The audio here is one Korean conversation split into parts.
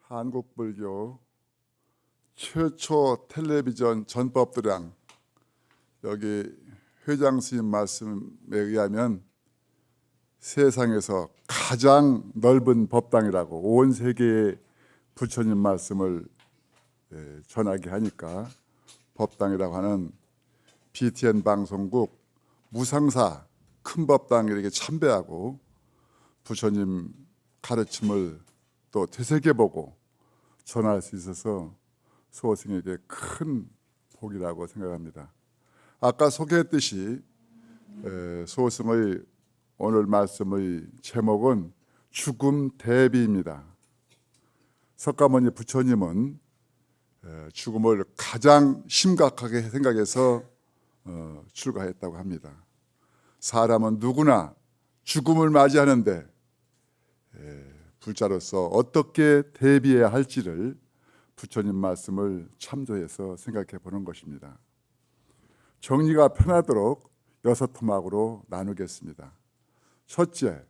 한국불교 최초 텔레비전 전법도량, 여기 회장 스님 말씀에 의하면 세상에서 가장 넓은 법당이라고, 온 세계에 부처님 말씀을 전하게 하니까 법당이라고 하는 BTN 방송국 무상사 큰 법당 이렇게 참배하고 부처님 가르침을 또 되새겨보고 전할 수 있어서 수호생에게 큰 복이라고 생각합니다. 아까 소개했듯이 수호생의 오늘 말씀의 제목은 죽음 대비입니다. 석가모니 부처님은 죽음을 가장 심각하게 생각해서 출가했다고 합니다. 사람은 누구나 죽음을 맞이하는데 불자로서 어떻게 대비해야 할지를 부처님 말씀을 참조해서 생각해 보는 것입니다. 정리가 편하도록 6토막으로 나누겠습니다. 첫째,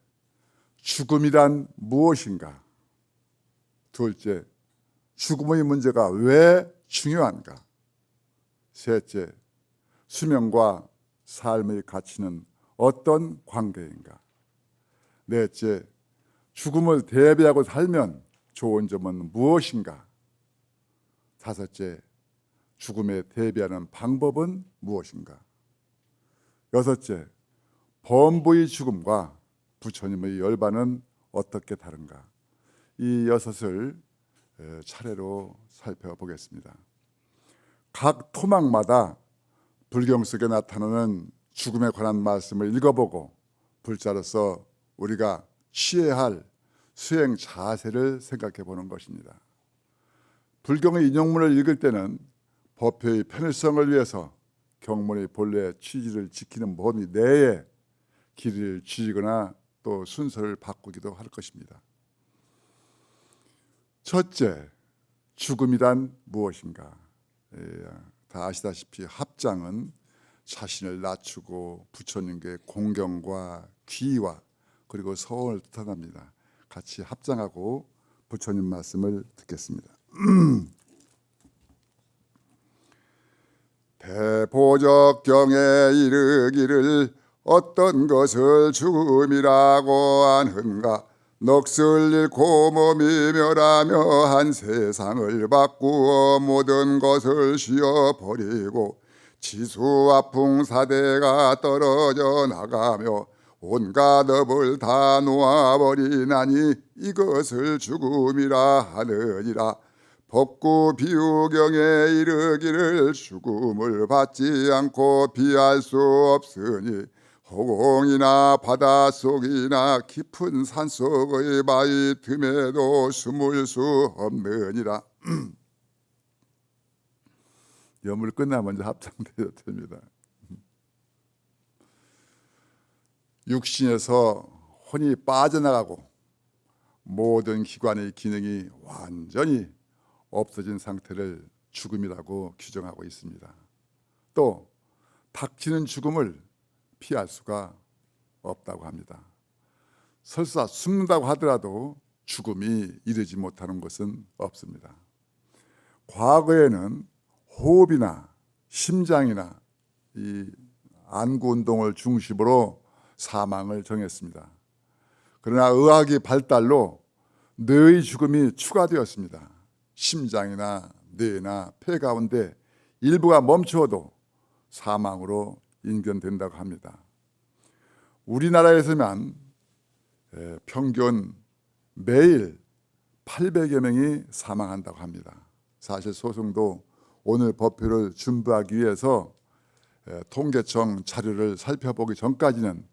죽음이란 무엇인가? 둘째, 죽음의 문제가 왜 중요한가? 셋째, 수명과 삶의 가치는 어떤 관계인가? 넷째, 죽음을 대비하고 살면 좋은 점은 무엇인가? 다섯째, 죽음에 대비하는 방법은 무엇인가? 여섯째, 범부의 죽음과 부처님의 열반은 어떻게 다른가? 이 여섯을 차례로 살펴보겠습니다. 각 토막마다 불경 속에 나타나는 죽음에 관한 말씀을 읽어보고 불자로서 우리가 취해야 할 수행 자세를 생각해 보는 것입니다. 불경의 인용문을 읽을 때는 법회의 편의성을 위해서 경문의 본래 취지를 지키는 범위 내에 길이를 줄이거나 또 순서를 바꾸기도 할 것입니다. 첫째, 죽음이란 무엇인가? 다 아시다시피 합장은 자신을 낮추고 부처님께 공경과 귀와 그리고 서원을 뜻합니다. 같이 합장하고 부처님 말씀을 듣겠습니다. 대보적경에 이르기를 어떤 것을 죽음이라고 하는가? 넋을 잃고 몸이 멸하며 한 세상을 바꾸어 모든 것을 쉬어버리고 지수와풍사대가 떨어져 나가며 온갖 업을 다 놓아버리나니 이것을 죽음이라 하느니라. 법구 비유경에 이르기를 죽음을 받지 않고 피할 수 없으니 허공이나 바닷속이나 깊은 산속의 바위 틈에도 숨을 수 없느니라. 염을 끝나 먼저 합장되어야 됩니다. 육신에서 혼이 빠져나가고 모든 기관의 기능이 완전히 없어진 상태를 죽음이라고 규정하고 있습니다. 또 닥치는 죽음을 피할 수가 없다고 합니다. 설사 숨는다고 하더라도 죽음이 이르지 못하는 것은 없습니다. 과거에는 호흡이나 심장이나 이 안구 운동을 중심으로 사망을 정했습니다. 그러나 의학의 발달로 뇌의 죽음이 추가되었습니다. 심장이나 뇌나 폐 가운데 일부가 멈추어도 사망으로 인견된다고 합니다. 우리나라에서만 평균 매일 800여 명이 사망한다고 합니다. 사실 소승도 오늘 법회를 준비하기 위해서 통계청 자료를 살펴보기 전까지는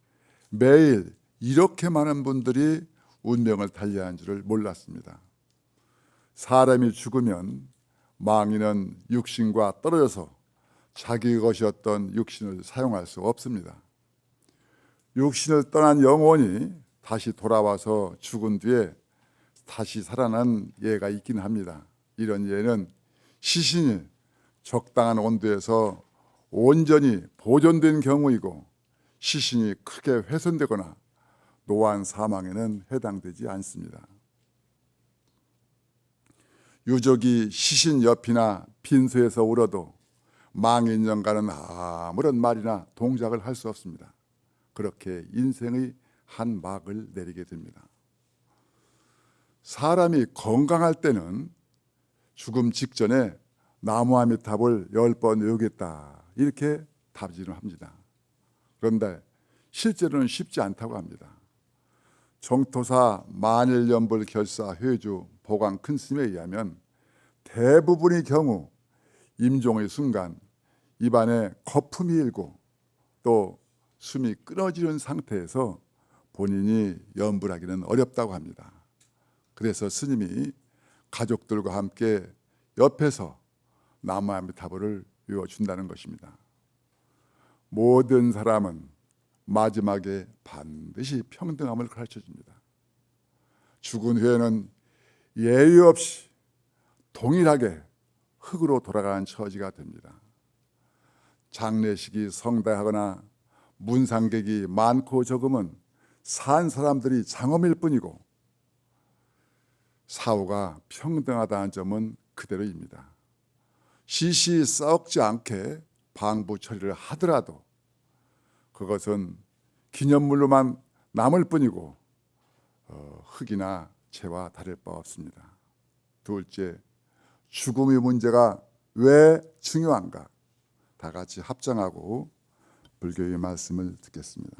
매일 이렇게 많은 분들이 운명을 달리하는 줄을 몰랐습니다. 사람이 죽으면 망인은 육신과 떨어져서 자기 것이었던 육신을 사용할 수 없습니다. 육신을 떠난 영혼이 다시 돌아와서 죽은 뒤에 다시 살아난 예가 있긴 합니다. 이런 예는 시신이 적당한 온도에서 온전히 보존된 경우이고 시신이 크게 훼손되거나 노안 사망에는 해당되지 않습니다. 유족이 시신 옆이나 빈소에서 울어도 망인연가는 아무런 말이나 동작을 할 수 없습니다. 그렇게 인생의 한 막을 내리게 됩니다. 사람이 건강할 때는 죽음 직전에 나무아미탑을 10번 외우겠다 이렇게 다짐을 합니다. 그런데 실제로는 쉽지 않다고 합니다. 정토사 만일연불 결사 회주 보광 큰스님에 의하면 대부분의 경우 임종의 순간 입안에 거품이 일고 또 숨이 끊어지는 상태에서 본인이 연불하기는 어렵다고 합니다. 그래서 스님이 가족들과 함께 옆에서 나무아미타불을 외워준다는 것입니다. 모든 사람은 마지막에 반드시 평등함을 가르쳐줍니다. 죽은 후에는 예의 없이 동일하게 흙으로 돌아가는 처지가 됩니다. 장례식이 성대하거나 문상객이 많고 적으면 산 사람들이 장엄일 뿐이고 사후가 평등하다는 점은 그대로입니다. 시시 썩지 않게 방부 처리를 하더라도 그것은 기념물로만 남을 뿐이고 흙이나 재와 다를 바 없습니다. 둘째, 죽음의 문제가 왜 중요한가? 다 같이 합장하고 불교의 말씀을 듣겠습니다.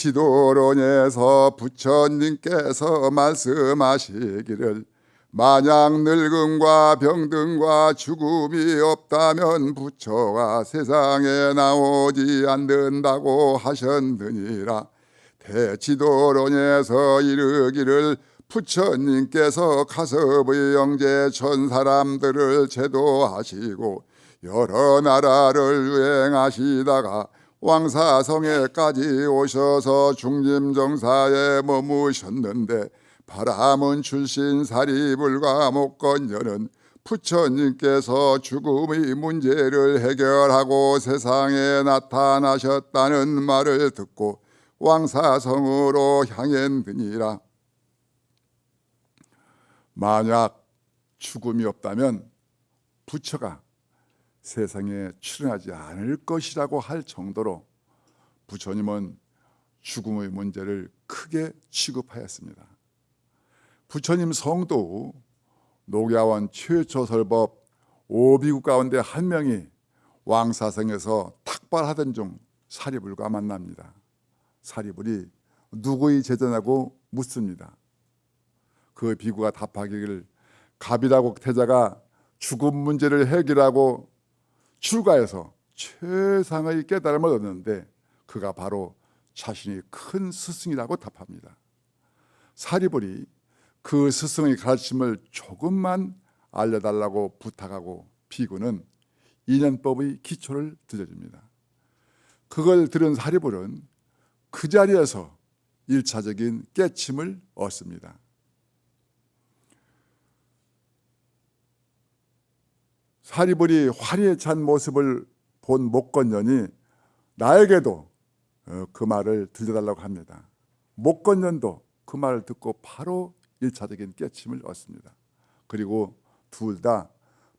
대치도론에서 부처님께서 말씀하시기를 만약 늙음과 병든과 죽음이 없다면 부처가 세상에 나오지 않는다고 하셨느니라. 대치도론에서 이르기를 부처님께서 가섭의 영재 천사람들을 제도하시고 여러 나라를 유행하시다가 왕사성에까지 오셔서 중림정사에 머무셨는데 바라문 출신 사리불과 목건녀는 부처님께서 죽음의 문제를 해결하고 세상에 나타나셨다는 말을 듣고 왕사성으로 향했느니라. 만약 죽음이 없다면 부처가 세상에 출현하지 않을 것이라고 할 정도로 부처님은 죽음의 문제를 크게 취급하였습니다. 부처님 성도 녹야원 최초설법 5비구 가운데 한 명이 왕사성에서 탁발하던 중 사리불과 만납니다. 사리불이 누구의 제자냐고 묻습니다. 그 비구가 답하기를 갑이라고 태자가 죽음 문제를 해결하고 출가해서 최상의 깨달음을 얻었는데 그가 바로 자신이 큰 스승이라고 답합니다. 사리불이 그 스승의 가르침을 조금만 알려달라고 부탁하고 비구는 인연법의 기초를 들려줍니다. 그걸 들은 사리불은 그 자리에서 1차적인 깨침을 얻습니다. 사리불이 화리에 찬 모습을 본 목건년이 나에게도 그 말을 들려달라고 합니다. 목건년도 그 말을 듣고 바로 1차적인 깨침을 얻습니다. 그리고 둘 다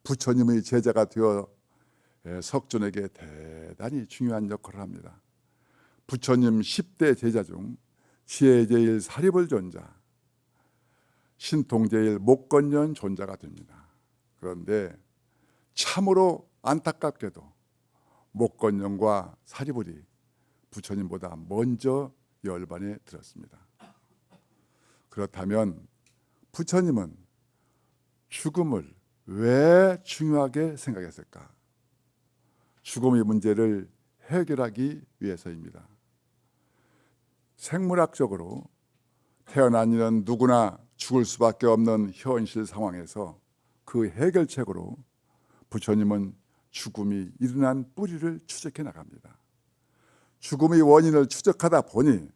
부처님의 제자가 되어 석존에게 대단히 중요한 역할을 합니다. 부처님 10대 제자 중 지혜제일 사리불 존자, 신통제일 목건년 존자가 됩니다. 그런데 참으로 안타깝게도 목건년과 사리불이 부처님보다 먼저 열반에 들었습니다. 그렇다면 부처님은 죽음을 왜 중요하게 생각했을까? 죽음의 문제를 해결하기 위해서입니다. 생물학적으로 태어난 이는 누구나 죽을 수밖에 없는 현실 상황에서 그 해결책으로 부처님은 죽음이 일어난 뿌리를 추적해 나갑니다. 죽음의 원인을 추적하다 보니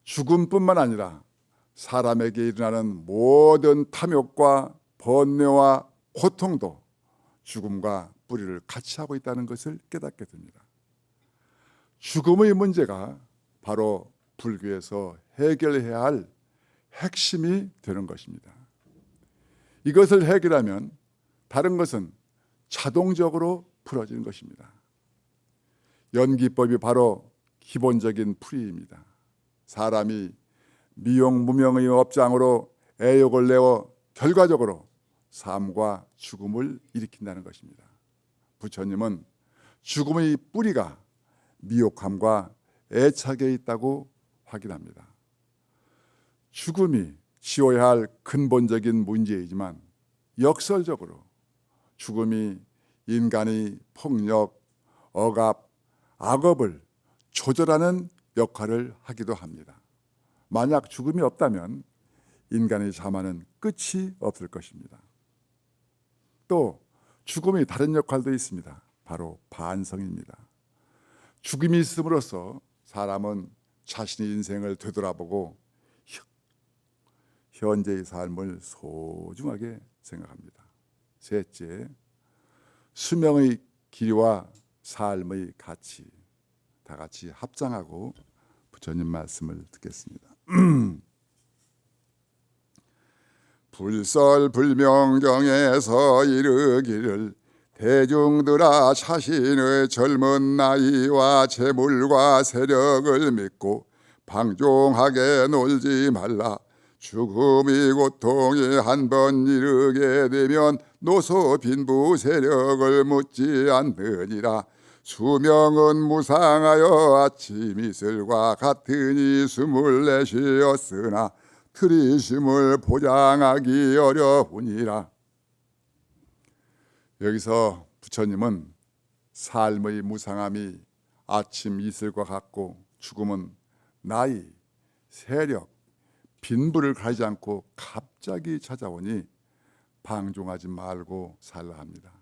죽음뿐만 아니라 사람에게 일어나는 모든 탐욕과 번뇌와 고통도 죽음과 뿌리를 같이 하고 있다는 것을 깨닫게 됩니다. 죽음의 문제가 바로 불교에서 해결해야 할 핵심이 되는 것입니다. 이것을 해결하면 다른 것은 자동적으로 풀어지는 것입니다. 연기법이 바로 기본적인 풀이입니다. 사람이 미용무명의 업장으로 애욕을 내어 결과적으로 삶과 죽음을 일으킨다는 것입니다. 부처님은 죽음의 뿌리가 미혹함과 애착에 있다고 확인합니다. 죽음이 지워야 할 근본적인 문제이지만 역설적으로 죽음이 인간의 폭력, 억압, 악업을 조절하는 역할을 하기도 합니다. 만약 죽음이 없다면 인간의 자만은 끝이 없을 것입니다. 또 죽음이 다른 역할도 있습니다. 바로 반성입니다. 죽음이 있음으로써 사람은 자신의 인생을 되돌아보고 현재의 삶을 소중하게 생각합니다. 셋째, 수명의 길이와 삶의 가치, 다 같이 합장하고 부처님 말씀을 듣겠습니다. 불설불명경에서 이르기를 대중들아 자신의 젊은 나이와 재물과 세력을 믿고 방종하게 놀지 말라. 죽음이 고통이 한번 이르게 되면 노소 빈부 세력을 묻지 않느니라. 수명은 무상하여 아침 이슬과 같으니 숨을 내쉬었으나 들이심을 보장하기 어려우니라. 여기서 부처님은 삶의 무상함이 아침 이슬과 같고 죽음은 나이, 세력, 빈부를 가리지 않고 갑자기 찾아오니 방종하지 말고 살라 합니다.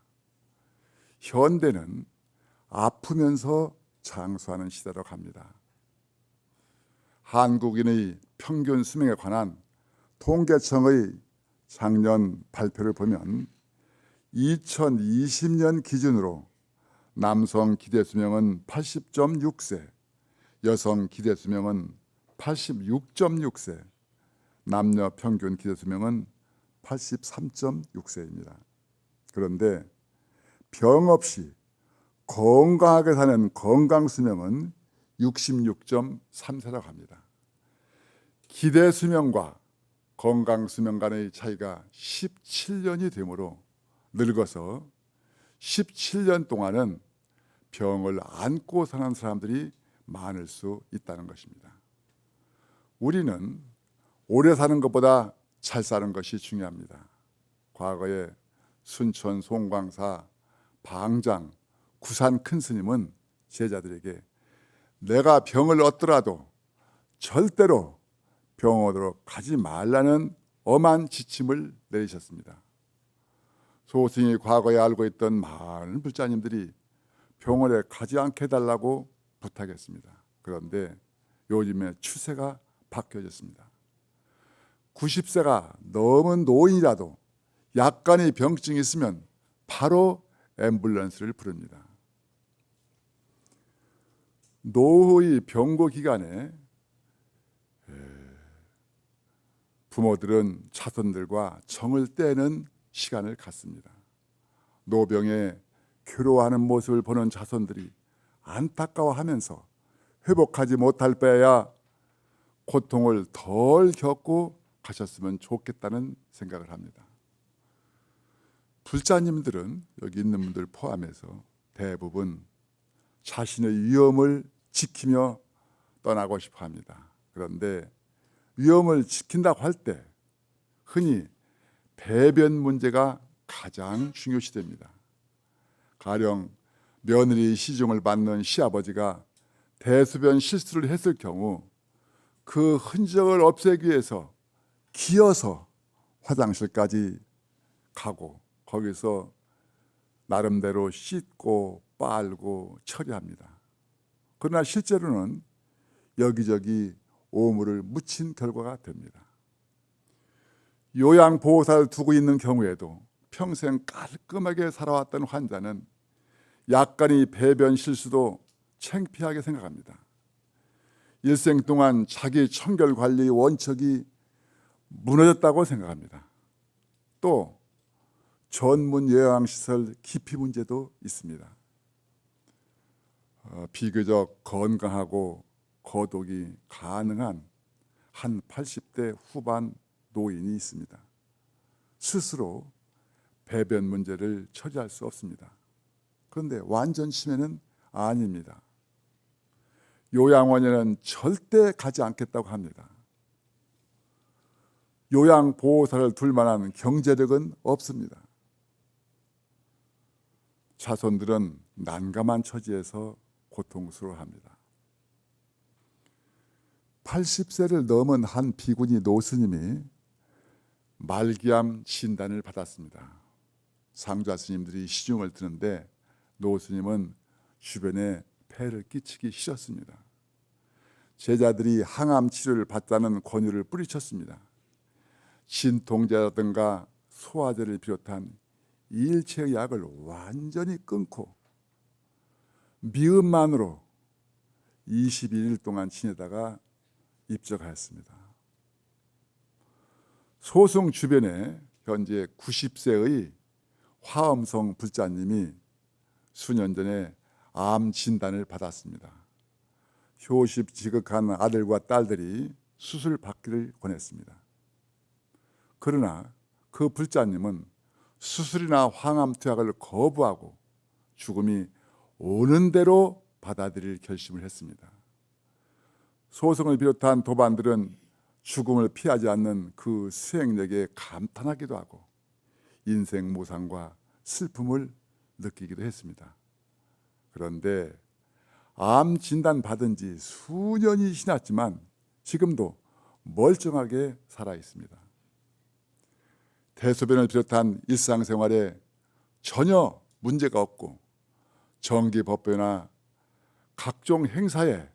현대는 아프면서 장수하는 시대로 갑니다. 한국인의 평균 수명에 관한 통계청의 작년 발표를 보면 2020년 기준으로 남성 기대 수명은 80.6세, 여성 기대 수명은 86.6세, 남녀 평균 기대 수명은 83.6세입니다. 그런데 병 없이 건강하게 사는 건강 수명은 66.3세라고 합니다. 기대 수명과 건강 수명 간의 차이가 17년이 되므로 늙어서 17년 동안은 병을 안고 사는 사람들이 많을 수 있다는 것입니다. 우리는 오래 사는 것보다 잘 사는 것이 중요합니다. 과거에 순천 송광사, 방장, 구산 큰 스님은 제자들에게 내가 병을 얻더라도 절대로 병원으로 가지 말라는 엄한 지침을 내리셨습니다. 소승이 과거에 알고 있던 많은 불자님들이 병원에 가지 않게 해달라고 부탁했습니다. 그런데 요즘에 추세가 바뀌어졌습니다. 90세가 넘은 노인이라도 약간의 병증이 있으면 바로 앰뷸런스를 부릅니다. 노후의 병고 기간에 부모들은 자손들과 정을 떼는 시간을 갖습니다. 노병에 괴로워하는 모습을 보는 자손들이 안타까워하면서 회복하지 못할 바에야 고통을 덜 겪고 가셨으면 좋겠다는 생각을 합니다. 불자님들은 여기 있는 분들 포함해서 대부분 자신의 위험을 지키며 떠나고 싶어 합니다. 그런데 위험을 지킨다고 할 때 흔히 배변 문제가 가장 중요시됩니다. 가령 며느리 시중을 받는 시아버지가 대소변 실수를 했을 경우 그 흔적을 없애기 위해서 기어서 화장실까지 가고 거기서 나름대로 씻고 빨고 처리합니다. 그러나 실제로는 여기저기 오물을 묻힌 결과가 됩니다. 요양보호사를 두고 있는 경우에도 평생 깔끔하게 살아왔던 환자는 약간의 배변 실수도 창피하게 생각합니다. 일생 동안 자기 청결 관리 원칙이 무너졌다고 생각합니다. 또 전문 요양시설 기피 문제도 있습니다. 비교적 건강하고 거독이 가능한 한 80대 후반 노인이 있습니다. 스스로 배변 문제를 처리할 수 없습니다. 그런데 완전 치매는 아닙니다. 요양원에는 절대 가지 않겠다고 합니다. 요양보호사를 둘 만한 경제력은 없습니다. 자손들은 난감한 처지에서 고통스러워합니다. 80세를 넘은 한 비구니 노스님이 말기암 진단을 받았습니다. 상좌 스님들이 시중을 드는데 노스님은 주변에 폐를 끼치기 싫었습니다. 제자들이 항암 치료를 받자는 권유를 뿌리쳤습니다. 진통제라든가 소화제를 비롯한 일체의 약을 완전히 끊고 미음만으로 21일 동안 지내다가 입적하였습니다. 소승 주변에 현재 90세의 화엄성 불자님이 수년 전에 암 진단을 받았습니다. 효십지극한 아들과 딸들이 수술 받기를 권했습니다. 그러나 그 불자님은 수술이나 항암 투약을 거부하고 죽음이 오는 대로 받아들일 결심을 했습니다. 소승을 비롯한 도반들은 죽음을 피하지 않는 그 수행력에 감탄하기도 하고 인생 모상과 슬픔을 느끼기도 했습니다. 그런데 암 진단 받은 지 수년이 지났지만 지금도 멀쩡하게 살아 있습니다. 대소변을 비롯한 일상생활에 전혀 문제가 없고 정기법회나 각종 행사에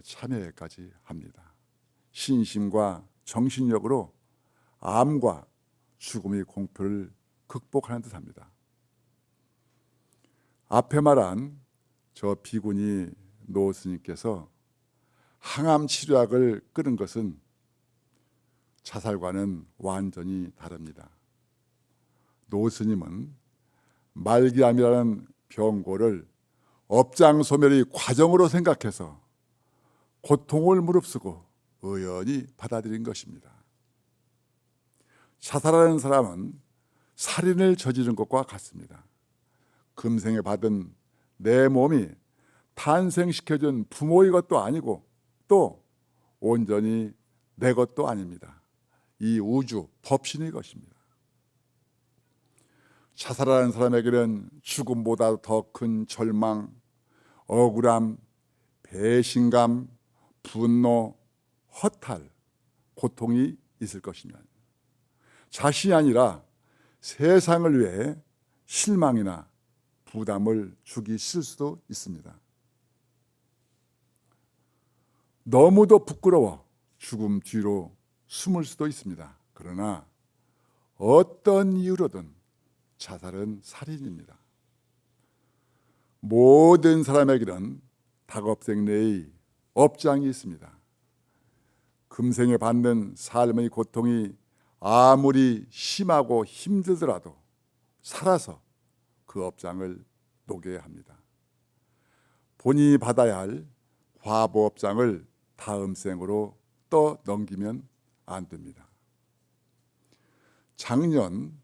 참여까지 합니다. 신심과 정신력으로 암과 죽음의 공포를 극복하는 듯합니다. 앞에 말한 저 비구니 노 스님께서 항암 치료약을 끊은 것은 자살과는 완전히 다릅니다. 노 스님은 말기암이라는 병고를 업장소멸의 과정으로 생각해서 고통을 무릅쓰고 의연히 받아들인 것입니다. 자살하는 사람은 살인을 저지른 것과 같습니다. 금생에 받은 내 몸이 탄생시켜준 부모의 것도 아니고 또 온전히 내 것도 아닙니다. 이 우주 법신의 것입니다. 자살하는 사람에게는 죽음보다 더 큰 절망, 억울함, 배신감, 분노, 허탈, 고통이 있을 것입니다. 자신이 아니라 세상을 위해 실망이나 부담을 주기 싫을 수도 있습니다. 너무도 부끄러워 죽음 뒤로 숨을 수도 있습니다. 그러나 어떤 이유로든 자살은 살인입니다. 모든 사람에게는 닭업생내의 업장이 있습니다. 금생에 받는 삶의 고통이 아무리 심하고 힘들더라도 살아서 그 업장을 녹여야 합니다. 본인이 받아야 할 과보업장을 다음 생으로 떠넘기면 안 됩니다. 작년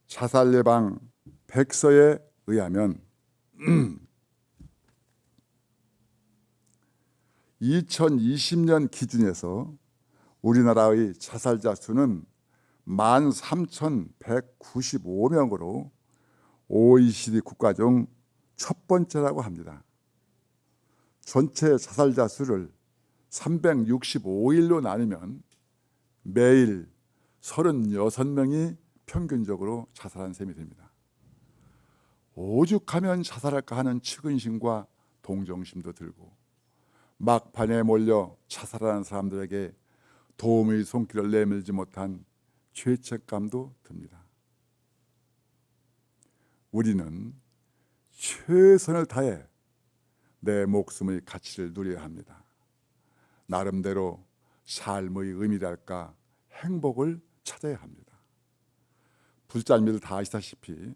자살 예방 백서에 의하면 2020년 기준에서 우리나라의 자살자 수는 13,195명으로 OECD 국가 중 첫 번째라고 합니다. 전체 자살자 수를 365일로 나누면 매일 36명이 평균적으로 자살한 셈이 됩니다. 오죽하면 자살할까 하는 측은심과 동정심도 들고 막판에 몰려 자살하는 사람들에게 도움의 손길을 내밀지 못한 죄책감도 듭니다. 우리는 최선을 다해 내 목숨의 가치를 누려야 합니다. 나름대로 삶의 의미랄까 행복을 찾아야 합니다. 불잘미를 다 아시다시피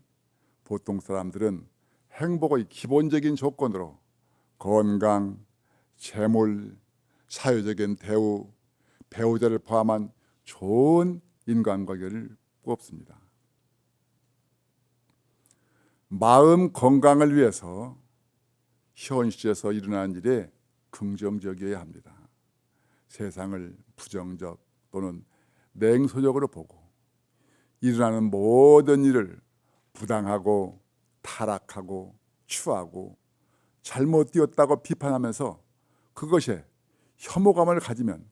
보통 사람들은 행복의 기본적인 조건으로 건강, 재물, 사회적인 대우, 배우자를 포함한 좋은 인간관계를 꼽습니다. 마음 건강을 위해서 현실에서 일어나는 일에 긍정적이어야 합니다. 세상을 부정적 또는 냉소적으로 보고 일어나는 모든 일을 부당하고 타락하고 추하고 잘못되었다고 비판하면서 그것에 혐오감을 가지면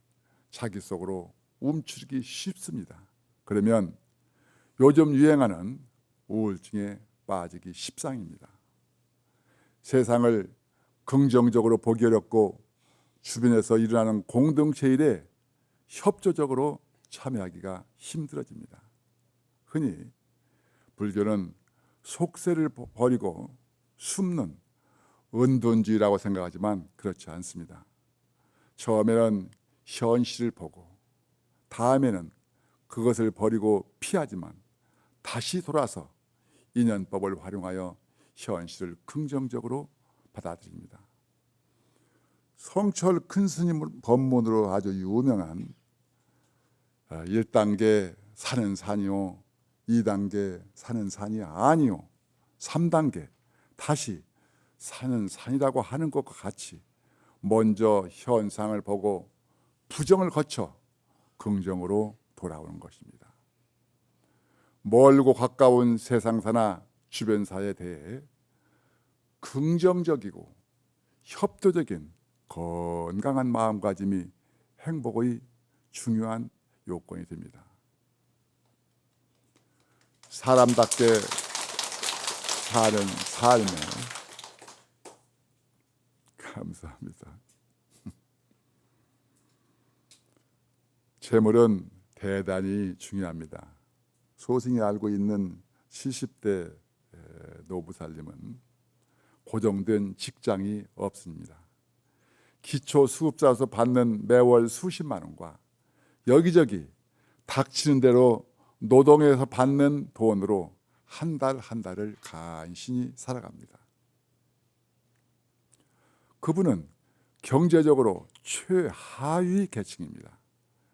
자기 속으로 움츠리기 쉽습니다. 그러면 요즘 유행하는 우울증에 빠지기 십상입니다. 세상을 긍정적으로 보기 어렵고 주변에서 일어나는 공동체 일에 협조적으로 참여하기가 힘들어집니다. 흔히 불교는 속세를 버리고 숨는 은둔주의라고 생각하지만 그렇지 않습니다. 처음에는 현실을 보고 다음에는 그것을 버리고 피하지만 다시 돌아서 인연법을 활용하여 현실을 긍정적으로 받아들입니다. 성철 큰 스님 법문으로 아주 유명한 1단계 산은 산이요, 2단계 산은 산이 아니요, 3단계 다시 산은 산이라고 하는 것과 같이 먼저 현상을 보고 부정을 거쳐 긍정으로 돌아오는 것입니다. 멀고 가까운 세상사나 주변사에 대해 긍정적이고 협조적인 건강한 마음가짐이 행복의 중요한 요건이 됩니다. 사람답게 사는 삶에 감사합니다. 재물은 대단히 중요합니다. 소승이 알고 있는 70대 노부살님은 고정된 직장이 없습니다. 기초 수급자로서 받는 매월 수십만 원과 여기저기 닥치는 대로 노동해서 받는 돈으로 한 달 한 달을 간신히 살아갑니다. 그분은 경제적으로 최하위 계층입니다.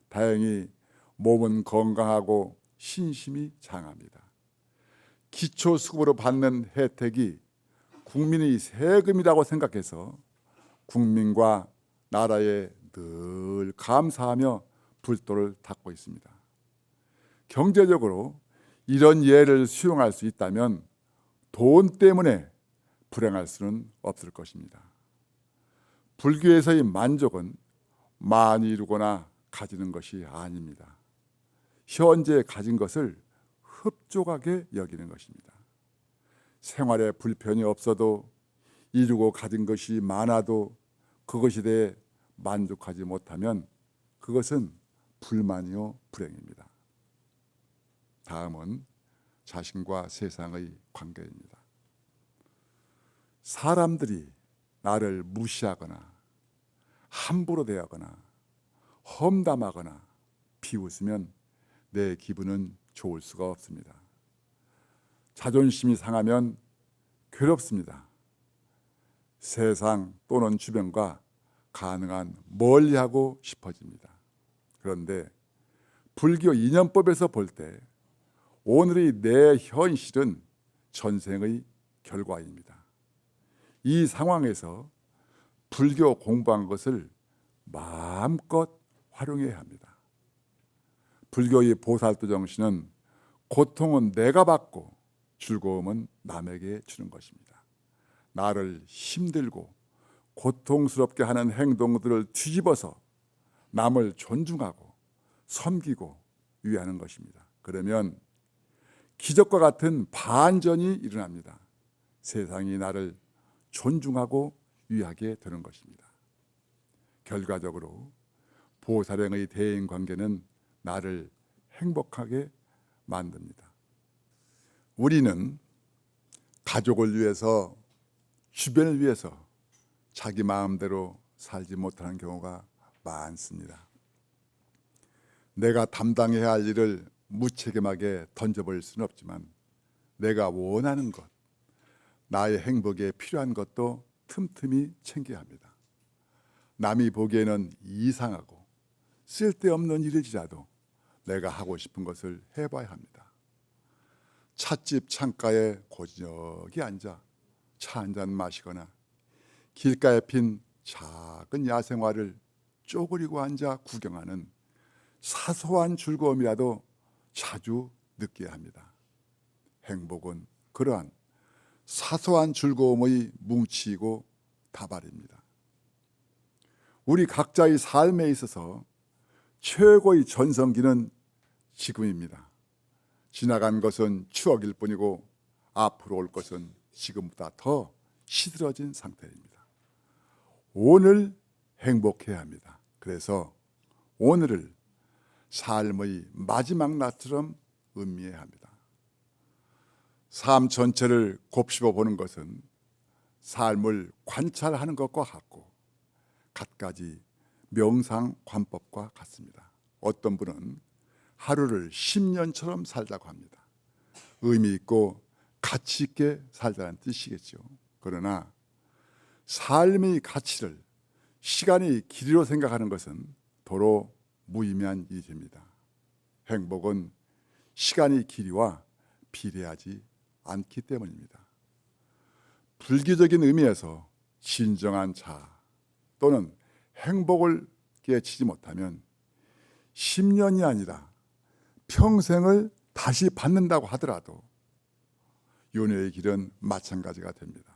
다행히 몸은 건강하고 신심이 장합니다. 기초수급으로 받는 혜택이 국민의 세금이라고 생각해서 국민과 나라에 늘 감사하며 불도를 닦고 있습니다. 경제적으로 이런 예를 수용할 수 있다면 돈 때문에 불행할 수는 없을 것입니다. 불교에서의 만족은 많이 이루거나 가지는 것이 아닙니다. 현재 가진 것을 흡족하게 여기는 것입니다. 생활에 불편이 없어도 이루고 가진 것이 많아도 그것에 대해 만족하지 못하면 그것은 불만이요 불행입니다. 다음은 자신과 세상의 관계입니다. 사람들이 나를 무시하거나 함부로 대하거나 험담하거나 비웃으면 내 기분은 좋을 수가 없습니다. 자존심이 상하면 괴롭습니다. 세상 또는 주변과 가능한 멀리하고 싶어집니다. 그런데 불교 인연법에서 볼 때 오늘의 내 현실은 전생의 결과입니다. 이 상황에서 불교 공부한 것을 마음껏 활용해야 합니다. 불교의 보살도 정신은 고통은 내가 받고 즐거움은 남에게 주는 것입니다. 나를 힘들고 고통스럽게 하는 행동들을 뒤집어서 남을 존중하고 섬기고 위하는 것입니다. 그러면 기적과 같은 반전이 일어납니다. 세상이 나를 존중하고 위하게 되는 것입니다. 결과적으로 보살행의 대인 관계는 나를 행복하게 만듭니다. 우리는 가족을 위해서, 주변을 위해서 자기 마음대로 살지 못하는 경우가 많습니다. 내가 담당해야 할 일을 무책임하게 던져버릴 수는 없지만 내가 원하는 것, 나의 행복에 필요한 것도 틈틈이 챙겨야 합니다. 남이 보기에는 이상하고 쓸데없는 일일지라도 내가 하고 싶은 것을 해봐야 합니다. 찻집 창가에 고즈넉히 앉아 차 한 잔 마시거나 길가에 핀 작은 야생화를 쪼그리고 앉아 구경하는 사소한 즐거움이라도 자주 느껴야 합니다. 행복은 그러한 사소한 즐거움의 뭉치이고 다발입니다. 우리 각자의 삶에 있어서 최고의 전성기는 지금입니다. 지나간 것은 추억일 뿐이고 앞으로 올 것은 지금보다 더 시들어진 상태입니다. 오늘 행복해야 합니다. 그래서 오늘을 삶의 마지막 낮처럼 음미해야 합니다. 삶 전체를 곱씹어 보는 것은 삶을 관찰하는 것과 같고 갖가지 명상 관법과 같습니다. 어떤 분은 하루를 10년처럼 살자고 합니다. 의미 있고 가치 있게 살자는 뜻이겠죠. 그러나 삶의 가치를 시간의 길이로 생각하는 것은 도로 무의미한 일이 됩니다. 행복은 시간의 길이와 비례하지 않기 때문입니다. 불교적인 의미에서 진정한 자아 또는 행복을 깨치지 못하면 10년이 아니라 평생을 다시 받는다고 하더라도 윤회의 길은 마찬가지가 됩니다.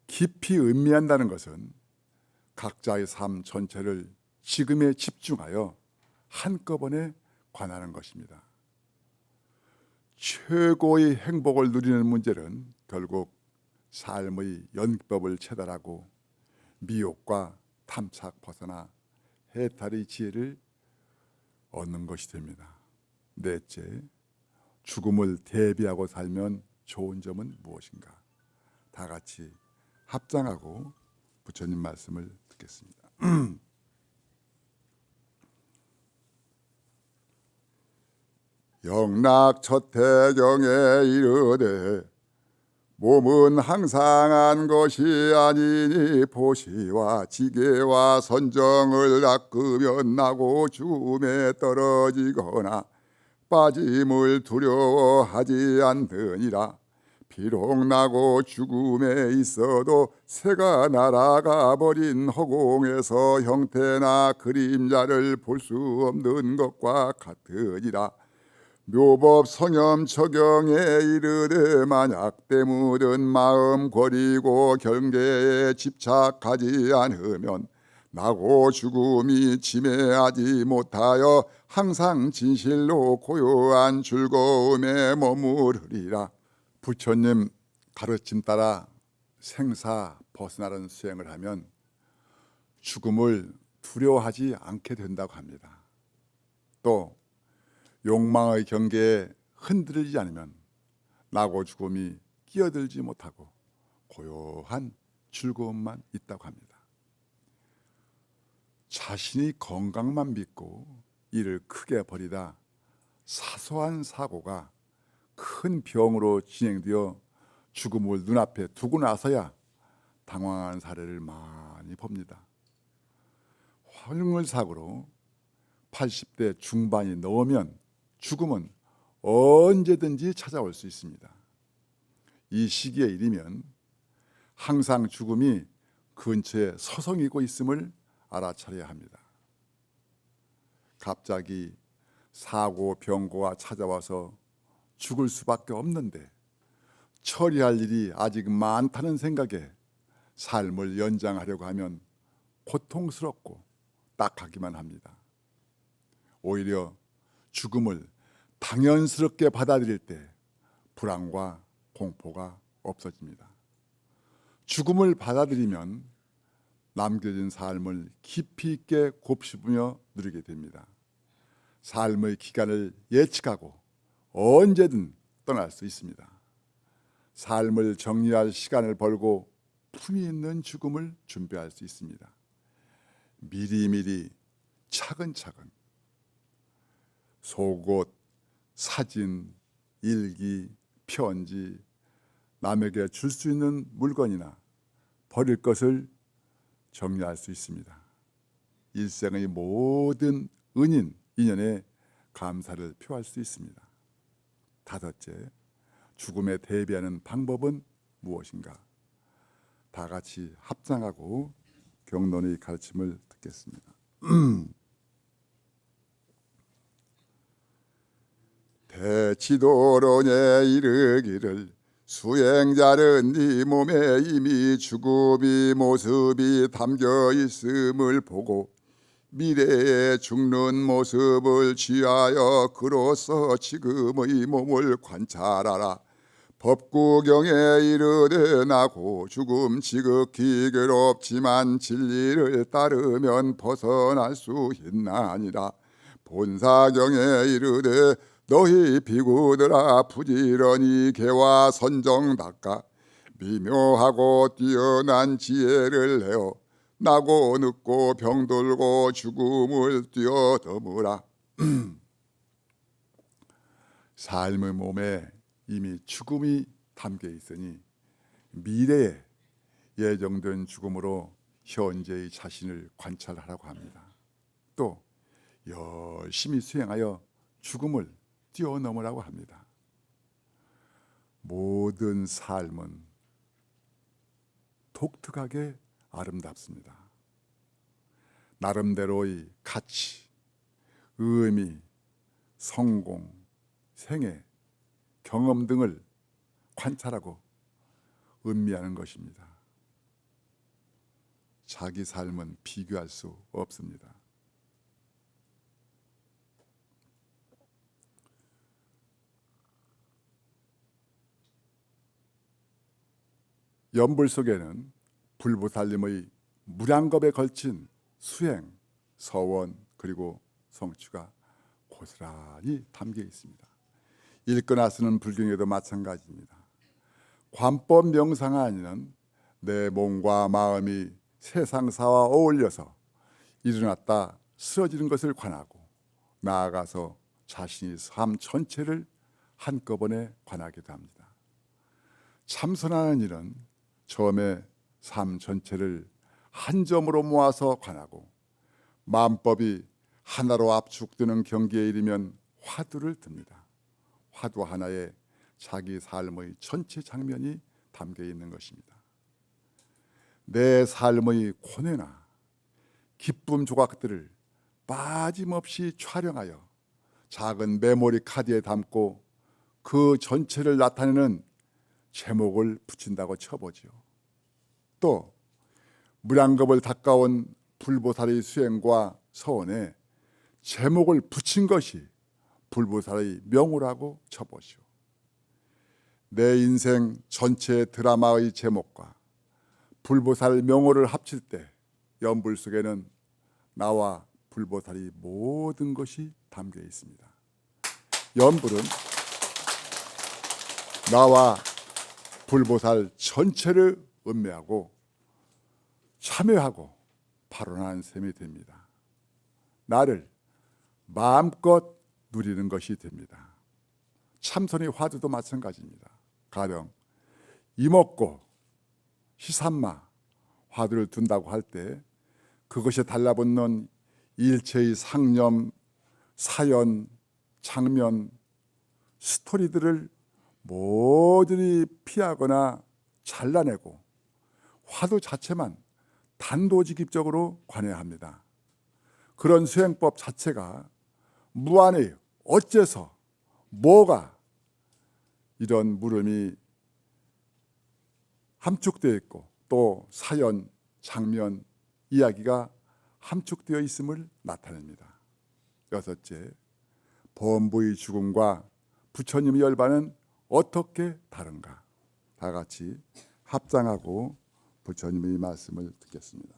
깊이 음미한다는 것은 각자의 삶 전체를 지금에 집중하여 한꺼번에 관하는 것입니다. 최고의 행복을 누리는 문제는 결국 삶의 연법을 체달하고 미혹과 탐착 벗어나 해탈의 지혜를 얻는 것이 됩니다. 넷째, 죽음을 대비하고 살면 좋은 점은 무엇인가? 다 같이 합장하고 부처님 말씀을 듣겠습니다. 영락처태경에 이르되 몸은 항상한 것이 아니니 보시와 지계와 선정을 닦으면 나고 죽음에 떨어지거나 빠짐을 두려워하지 않느니라. 비록 나고 죽음에 있어도 새가 날아가 버린 허공에서 형태나 그림자를 볼 수 없는 것과 같으니라. 묘법 성염 처경에 이르되 만약 때묻은 마음 버리고 경계에 집착하지 않으면 나고 죽음이 침해하지 못하여 항상 진실로 고요한 즐거움에 머무르리라. 부처님 가르침 따라 생사 벗어나는 수행을 하면 죽음을 두려워하지 않게 된다고 합니다. 또 욕망의 경계에 흔들리지 않으면 나고 죽음이 끼어들지 못하고 고요한 즐거움만 있다고 합니다. 자신이 건강만 믿고 이를 크게 버리다 사소한 사고가 큰 병으로 진행되어 죽음을 눈앞에 두고 나서야 당황한 사례를 많이 봅니다. 화물사고로 80대 중반이 넘으면 죽음은 언제든지 찾아올 수 있습니다. 이 시기에 이르면 항상 죽음이 근처에 서성이고 있음을 알아차려야 합니다. 갑자기 사고, 병고가 찾아와서 죽을 수밖에 없는데 처리할 일이 아직 많다는 생각에 삶을 연장하려고 하면 고통스럽고 딱하기만 합니다. 오히려 죽음을 당연스럽게 받아들일 때 불안과 공포가 없어집니다. 죽음을 받아들이면 남겨진 삶을 깊이 있게 곱씹으며 누리게 됩니다. 삶의 기간을 예측하고 언제든 떠날 수 있습니다. 삶을 정리할 시간을 벌고 품위 있는 죽음을 준비할 수 있습니다. 미리미리 차근차근 속옷, 사진, 일기, 편지, 남에게 줄 수 있는 물건이나 버릴 것을 정리할 수 있습니다. 일생의 모든 인연에 감사를 표할 수 있습니다. 다섯째, 죽음에 대비하는 방법은 무엇인가? 다 같이 합장하고 경론의 가르침을 듣겠습니다. 대치도론에 이르기를 수행자는 네 몸에 이미 죽음이 모습이 담겨 있음을 보고 미래에 죽는 모습을 취하여 그로서 지금의 몸을 관찰하라. 법구경에 이르되 나고 죽음 지극히 괴롭지만 진리를 따르면 벗어날 수 있나니라. 본사경에 이르되 너희 비구들아 부지런히 개와 선정 닦아 미묘하고 뛰어난 지혜를 내어 나고 늙고 병들고 죽음을 뛰어넘으라. 삶의 몸에 이미 죽음이 담겨 있으니 미래에 예정된 죽음으로 현재의 자신을 관찰하라고 합니다. 또 열심히 수행하여 죽음을 뛰어넘으라고 합니다. 모든 삶은 독특하게 아름답습니다. 나름대로의 가치, 의미, 성공, 생애, 경험 등을 관찰하고 음미하는 것입니다. 자기 삶은 비교할 수 없습니다. 연불 속에는 불보살님의 무량겁에 걸친 수행, 서원 그리고 성취가 고스란히 담겨 있습니다. 읽거나 쓰는 불경에도 마찬가지입니다. 관법 명상하니는 내 몸과 마음이 세상사와 어울려서 일어났다 쓰러지는 것을 관하고 나아가서 자신의 삶 전체를 한꺼번에 관하기도 합니다. 참선하는 일은 처음에 삶 전체를 한 점으로 모아서 관하고 마음법이 하나로 압축되는 경계에 이르면 화두를 듭니다. 화두 하나에 자기 삶의 전체 장면이 담겨 있는 것입니다. 내 삶의 고뇌나 기쁨 조각들을 빠짐없이 촬영하여 작은 메모리 카드에 담고 그 전체를 나타내는 제목을 붙인다고 쳐보지요. 또 무량겁을 닦아온 불보살의 수행과 서원에 제목을 붙인 것이 불보살의 명호라고 쳐보시오. 내 인생 전체 드라마의 제목과 불보살 명호를 합칠 때 연불 속에는 나와 불보살이 모든 것이 담겨 있습니다. 연불은 나와 불보살 전체를 음미하고 참여하고 발언하는 셈이 됩니다. 나를 마음껏 누리는 것이 됩니다. 참선의 화두도 마찬가지입니다. 가령 이먹고 시산마 화두를 둔다고 할 때 그것에 달라붙는 일체의 상념, 사연, 장면, 스토리들을 모조리 피하거나 잘라내고 화두 자체만 단도직입적으로 관해야 합니다. 그런 수행법 자체가 무한히 어째서 뭐가 이런 물음이 함축되어 있고 또 사연, 장면, 이야기가 함축되어 있음을 나타냅니다. 여섯째, 범부의 죽음과 부처님의 열반은 어떻게 다른가? 다 같이 합장하고 부처님의 말씀을 듣겠습니다.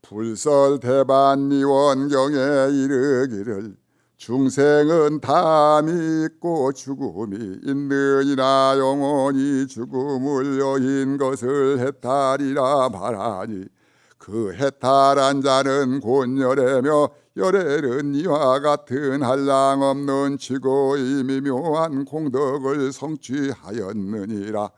불설대반미원경에 이르기를 중생은 다 믿고 죽음이 있느니라 영원히 죽음을 여인 것을 해탈이라 말하니 그 해탈한 자는 곧 열애며 열애는 이와 같은 한량 없는 지고임이 묘한 공덕을 성취하였느니라.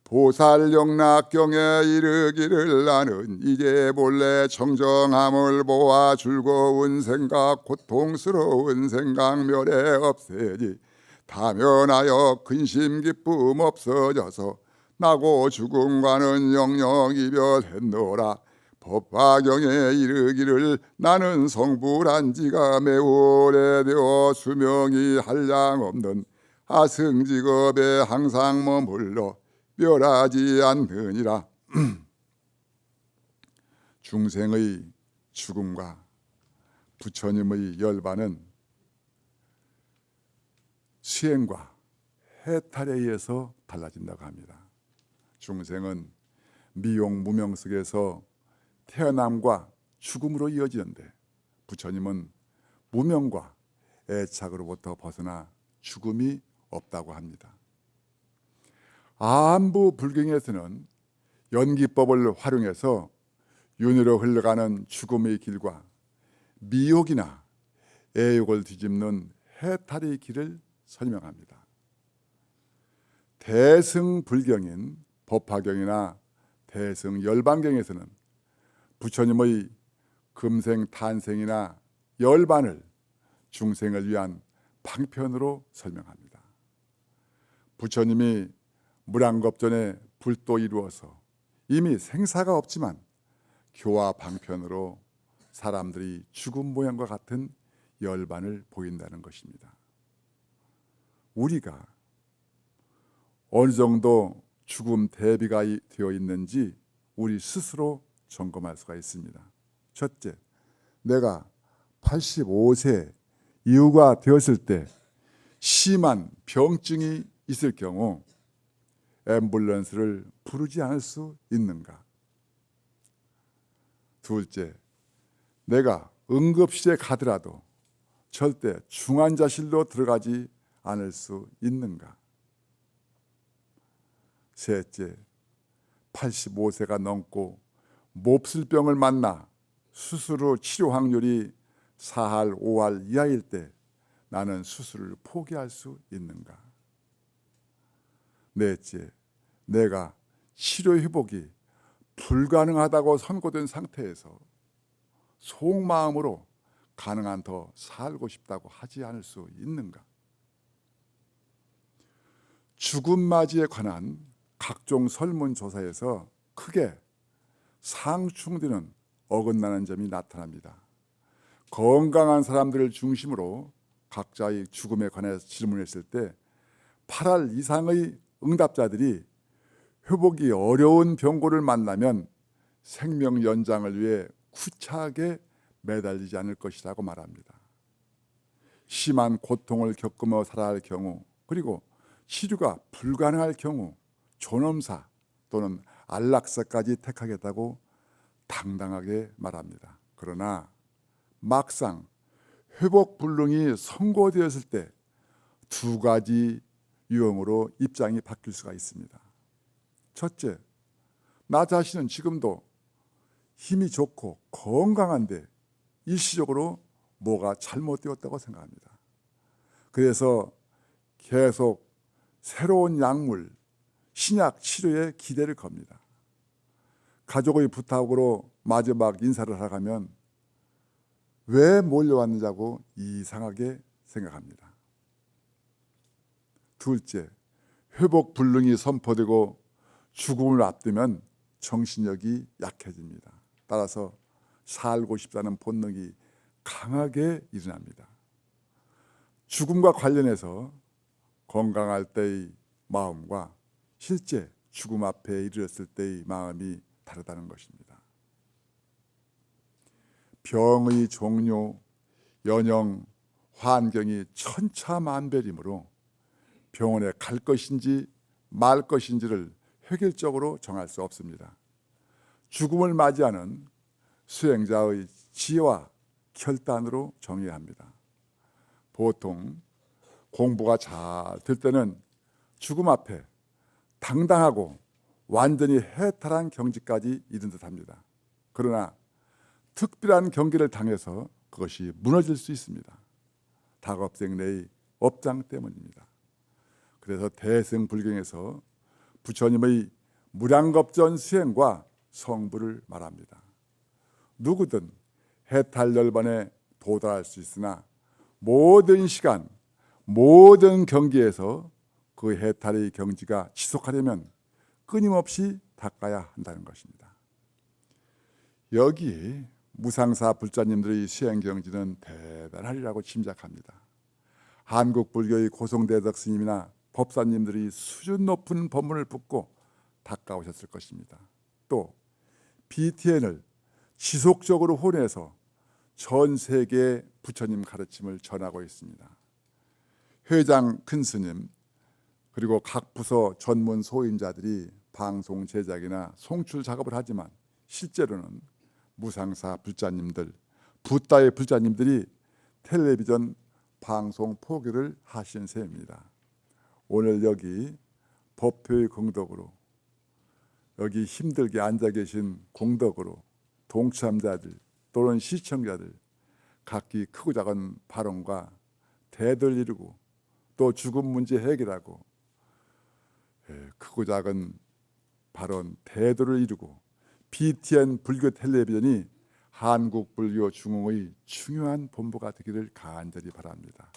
보살영락경에 이르기를 나는 이제 본래 청정함을 보아 즐거운 생각 고통스러운 생각 멸에 없애지 다면하여 근심 기쁨 없어져서 나고 죽음과는 영영 이별했노라. 법화경에 이르기를 나는 성불한 지가 매우 오래되어 수명이 한량 없는 하승직업에 항상 머물러 멸하지 않느니라. 중생의 죽음과 부처님의 열반은 수행과 해탈에 의해서 달라진다고 합니다. 중생은 미용 무명 속에서 태어남과 죽음으로 이어지는데 부처님은 무명과 애착으로부터 벗어나 죽음이 없다고 합니다. 안부 불경에서는 연기법을 활용해서 윤회로 흘러가는 죽음의 길과 미혹이나 애욕을 뒤집는 해탈의 길을 설명합니다. 대승불경인 법화경이나 대승열반경에서는 부처님의 금생 탄생이나 열반을 중생을 위한 방편으로 설명합니다. 부처님이 무량겁전에 불도 이루어서 이미 생사가 없지만 교화 방편으로 사람들이 죽음 모양과 같은 열반을 보인다는 것입니다. 우리가 어느 정도 죽음 대비가 되어 있는지 우리 스스로 점검할 수가 있습니다. 첫째, 내가 85세 이후가 되었을 때 심한 병증이 있을 경우 앰뷸런스를 부르지 않을 수 있는가? 둘째, 내가 응급실에 가더라도 절대 중환자실로 들어가지 않을 수 있는가? 셋째, 85세가 넘고 몹쓸병을 만나 수술 후 치료 확률이 4할, 5할 이하일 때 나는 수술을 포기할 수 있는가? 넷째, 내가 치료 회복이 불가능하다고 선고된 상태에서 속마음으로 가능한 더 살고 싶다고 하지 않을 수 있는가? 죽음 맞이에 관한 각종 설문조사에서 크게 상충되는 어긋나는 점이 나타납니다. 건강한 사람들을 중심으로 각자의 죽음에 관해서 질문했을 때 8할 이상의 응답자들이 회복이 어려운 병고를 만나면 생명 연장을 위해 구차하게 매달리지 않을 것이라고 말합니다. 심한 고통을 겪으며 살아야 할 경우, 그리고 치료가 불가능할 경우 존엄사 또는 안락사까지 택하겠다고 당당하게 말합니다. 그러나 막상 회복 불능이 선고되었을 때 두 가지 유형으로 입장이 바뀔 수가 있습니다. 첫째, 나 자신은 지금도 힘이 좋고 건강한데 일시적으로 뭐가 잘못되었다고 생각합니다. 그래서 계속 새로운 약물, 신약 치료에 기대를 겁니다. 가족의 부탁으로 마지막 인사를 하러 가면 왜 몰려왔느냐고 이상하게 생각합니다. 둘째, 회복 불능이 선포되고 죽음을 앞두면 정신력이 약해집니다. 따라서 살고 싶다는 본능이 강하게 일어납니다. 죽음과 관련해서 건강할 때의 마음과 실제 죽음 앞에 이르렀을 때의 마음이 다르다는 것입니다. 병의 종류, 연형, 환경이 천차만별이므로 병원에 갈 것인지 말 것인지를 획일적으로 정할 수 없습니다. 죽음을 맞이하는 수행자의 지혜와 결단으로 정해야 합니다. 보통 공부가 잘 될 때는 죽음 앞에 당당하고 완전히 해탈한 경지까지 이른 듯합니다. 그러나 특별한 경계를 당해서 그것이 무너질 수 있습니다. 다급생래의 업장 때문입니다. 그래서 대승불경에서 부처님의 무량겁전 수행과 성불을 말합니다. 누구든 해탈열반에 도달할 수 있으나 모든 시간, 모든 경기에서 그 해탈의 경지가 지속하려면 끊임없이 닦아야 한다는 것입니다. 여기 무상사 불자님들의 수행 경지는 대단하리라고 짐작합니다. 한국 불교의 고성대덕 스님이나 법사님들이 수준 높은 법문을 붙고 닦아오셨을 것입니다. 또 BTN을 지속적으로 혼해서 전 세계에 부처님 가르침을 전하고 있습니다. 회장 큰 스님 그리고 각 부서 전문 소임자들이 방송 제작이나 송출 작업을 하지만 실제로는 무상사 불자님들, 붓다의 불자님들이 텔레비전 방송 포교를 하신 셈입니다. 오늘 여기 법회의 공덕으로 여기 힘들게 앉아 계신 공덕으로 동참자들 또는 시청자들 각기 크고 작은 발언과 대들 이루고 또 죽음 문제 해결하고 크고 작은 발언 대들을 이루고 BTN 불교 텔레비전이 한국 불교 중흥의 중요한 본보가 되기를 간절히 바랍니다.